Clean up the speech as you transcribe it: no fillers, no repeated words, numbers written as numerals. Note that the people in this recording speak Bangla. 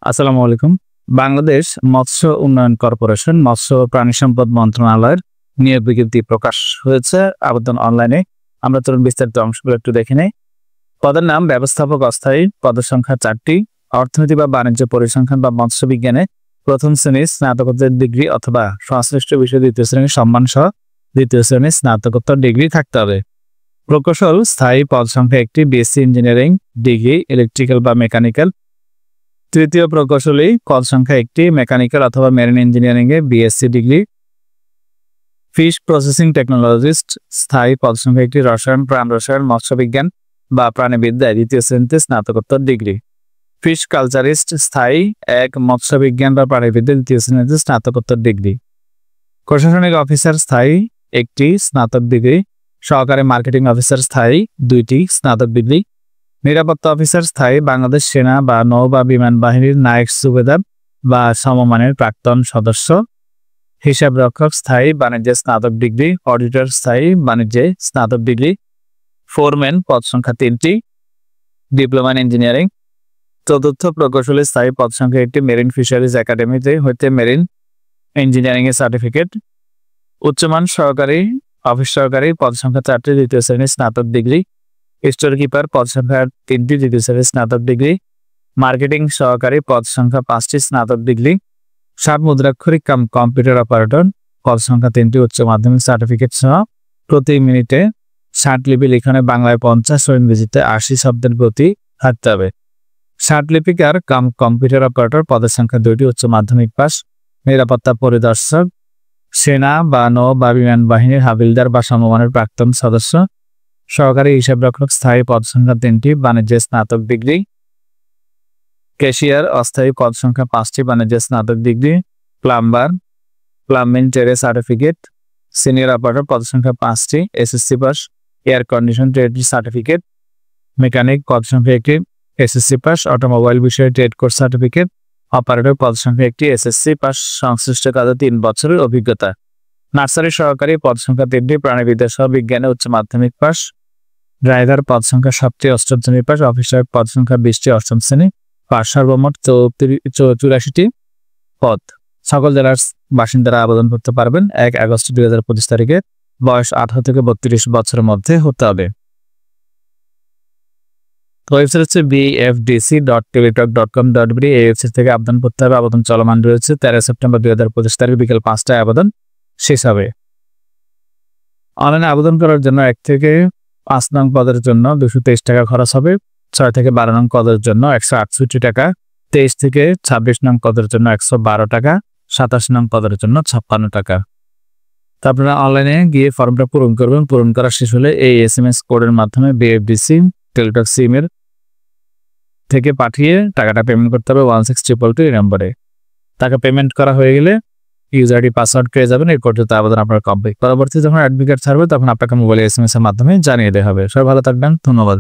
আসসালামু আলাইকুম। বাংলাদেশ মৎস্য উন্নয়ন কর্পোরেশন মৎস্য ও প্রাণী সম্পদ মন্ত্রণালয়ের নিয়োগ বিজ্ঞপ্তি প্রকাশ হয়েছে। আবেদন অনলাইনে। আমরা চলুন বিস্তারিত অংশগুলো একটু দেখে নেই। পদের নাম ব্যবস্থাপক অস্থায়ী, পদের সংখ্যা 4টি। অর্থনীতি বা বাণিজ্য পরিসংখ্যান বা মৎস্য বিজ্ঞানে প্রথম শ্রেণীর স্নাতকোত্তর ডিগ্রি অথবা সংশ্লিষ্ট বিষয়ে দ্বিতীয় শ্রেণীর সম্মান সহ দ্বিতীয় শ্রেণীর স্নাতকোত্তর ডিগ্রি থাকতে হবে। প্রকৌশল স্থায়ী, পদ সংখ্যা 1টি। বিএসসি ইঞ্জিনিয়ারিং ডিগ্রি ইলেকট্রিক্যাল বা মেকানিক্যাল। তৃতীয় প্রকৌশলী, পদ সংখ্যা 1টি। মেকানিক্যাল অথবা মেরিন ইঞ্জিনিয়ারিং এ BSc degree. Fish processing technologist স্থায়ী, পদ সংখ্যা 1টি। রসায়ন, প্রাণ রসায়ন, মৎস্য বিজ্ঞান বা প্রাণীবিদ্যায় দ্বিতীয় শ্রেণীতে স্নাতকোত্তর ডিগ্রি। ফিশ কালচারিস্ট স্থায়ী 1 মৎস্য বিজ্ঞান বা প্রাণীবিদ্যা দ্বিতীয় শ্রেণীতে স্নাতকোত্তর ডিগ্রি। প্রশাসনিক অফিসার স্থায়ী 1টি, স্নাতক ডিগ্রি। সহকারী মার্কেটিং অফিসার স্থায়ী 2টি, স্নাতক ডিগ্রি। নিরাপত্তা অফিসার স্থায়ী বাংলাদেশ সেনা বা নৌ বা বিমান বাহিনীর নায়ক সুবেদার বা সমমানের প্রাক্তন সদস্য। হিসাব রক্ষক স্থায়ী বাণিজ্যে স্নাতক ডিগ্রি। অডিটর স্থায়ী বাণিজ্যে স্নাতক ডিগ্রি। ফোরম্যান পদ সংখ্যা 3টি, ডিপ্লোমা ইন ইঞ্জিনিয়ারিং। চতুর্থ প্রকৌশলী স্থায়ী, পদ সংখ্যা 1টি। মেরিন ফিশারিজ একাডেমিতে হইতে মেরিন ইঞ্জিনিয়ারিং এর সার্টিফিকেট। উচ্চমান সহকারী অফিস সহকারী, পদ সংখ্যা 4টি, দ্বিতীয় শ্রেণীর স্নাতক ডিগ্রি। স্টোর কিপার, পদ সংখ্যা 3টি, দ্বিতীয় শ্রেণীর স্নাতক ডিগ্রি। মার্কেটিং সহকারী, পদ সংখ্যা 5টি, স্নাতক ডিগ্রি। সাত মুদ্রাক্ষরিক কম্পিউটার অপারেটর, পদ সংখ্যা 3টি, উচ্চ মাধ্যমিক সার্টিফিকেট সহ প্রতি মিনিটে 60 লিপি লিখনে বাংলায় 50 ও ইংরেজিতে 80 শব্দের গতি থাকতে হবে। 60 লিপিকার কম্পিউটার অপারেটর, পদের সংখ্যা 2টি, উচ্চ মাধ্যমিক পাস। নিরাপত্তা পরিদর্শক সেনা বা নৌ বা বিমান বাহিনীর হাবিলদার বা সমমানের প্রাক্তন সদস্য। সহকারী হিসাব রক্ষক স্থায়ী, পদ সংখ্যা 3টি, বাণিজ্যে স্নাতক ডিগ্রি। ক্যাশিয়ার অস্থায়ী, পদ সংখ্যা 5টি, বাণিজ্যে স্নাতক degree. Plumber plumbing trade certificate. Senior operator, পদ সংখ্যা 5টি, SSC pass. Air condition trade certificate. Mechanic, পদ সংখ্যা 1টি, এসএসসি পাস। অটোমোবাইল বিষয়ে ট্রেড কোর্স সার্টিফিকেট। অপারেটর, পদ সংখ্যা 1টি, এসএসসি পাস, সংশ্লিষ্ট কাজে 3 বছরের অভিজ্ঞতা। নার্সারি সহকারী, পদ সংখ্যা 3টি, প্রাণীবিদ্যা সহ বিজ্ঞানে উচ্চ মাধ্যমিক পাস। ড্রাইভার, পদ সংখ্যা 7টি, 8ম শ্রেণী পাস। অফিসার, পদ সংখ্যা 20টি, 8ম শ্রেণী পাস। সর্বমোট 84টি পদ। সকল জেলার বাসিন্দারা আবেদন করতে পারবেন 1 আগস্ট 2025 তারিখে। বয়স 18 থেকে 32 বছরের মধ্যে হতে হবে। ওয়েবসাইট হচ্ছে bfdc.teletalk.com.bd। এই ওয়েবসাইট থেকে আবেদন করতে হবে। আবেদন চলমান রয়েছে। 13 সেপ্টেম্বর 2025 তারিখ বিকেল 5টায় আবেদন শেষ হবে। অনলাইনে আবেদন করার জন্য 1 থেকে 5 নং পদের জন্য 223 টাকা খরচ হবে। 6 থেকে 12 নং পদের জন্য 168 টাকা। 23 থেকে 26 নং পদের জন্য 112 টাকা। 27 নং পদের জন্য 56 টাকা। তো আপনারা অনলাইনে গিয়ে ফর্মটা পূরণ করবেন। পূরণ করা শেষ হলে এই SMS কোডের মাধ্যমে BFDC টেলিটক সিম এর থেকে পাঠিয়ে টাকাটা পেমেন্ট করতে হবে 16222 এই নম্বরে। টাকা পেমেন্ট করা হয়ে গেলে ইউজার আইডি পাসওয়ার্ড পেয়ে যাবেন। এই পর্যন্ত আবেদন আপনার কমপ্লিট। পরবর্তী যখন অ্যাডমিট কার্ড ছাড়বে তখন আপনাকে মোবাইলে SMS এর মাধ্যমে জানিয়ে দেওয়া হবে। সবাই ভালো থাকবেন। ধন্যবাদ।